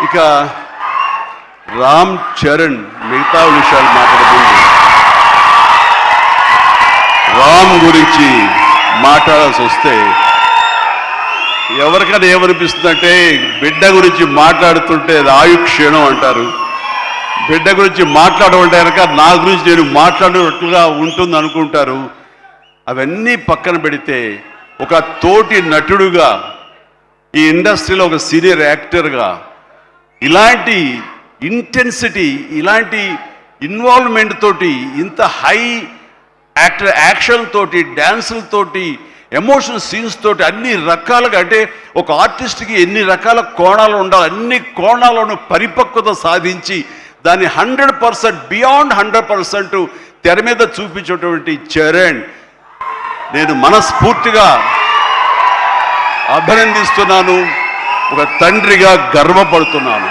ఇక రామ్ చరణ్ మిగతా విషయాలు మాట్లాడుతుంది. రామ్ గురించి మాట్లాడాల్సి వస్తే ఎవరికైనా ఏమనిపిస్తుందంటే బిడ్డ గురించి మాట్లాడుతుంటే ఆయుక్షీణం అంటారు. బిడ్డ గురించి మాట్లాడమంటే కనుక నా గురించి నేను మాట్లాడినట్లుగా ఉంటుంది అనుకుంటారు. అవన్నీ పక్కన పెడితే ఒక తోటి నటుడుగా ఈ ఇండస్ట్రీలో ఒక సీనియర్ యాక్టర్గా ఇలాంటి ఇంటెన్సిటీ, ఇలాంటి ఇన్వాల్వ్మెంట్ తోటి, ఇంత హై యాక్షన్ తోటి, డ్యాన్సులతోటి, ఎమోషనల్ సీన్స్ తోటి అన్ని రకాలుగా, అంటే ఒక ఆర్టిస్ట్కి ఎన్ని రకాల కోణాలు ఉండాలి, అన్ని కోణాలను పరిపక్వత సాధించి దాన్ని 100% బియాండ్ 100% తెర మీద చూపించేటువంటి చరణ్ నేను మనస్ఫూర్తిగా అభినందిస్తున్నాను. ఒక తండ్రిగా గర్వపడుతున్నాను.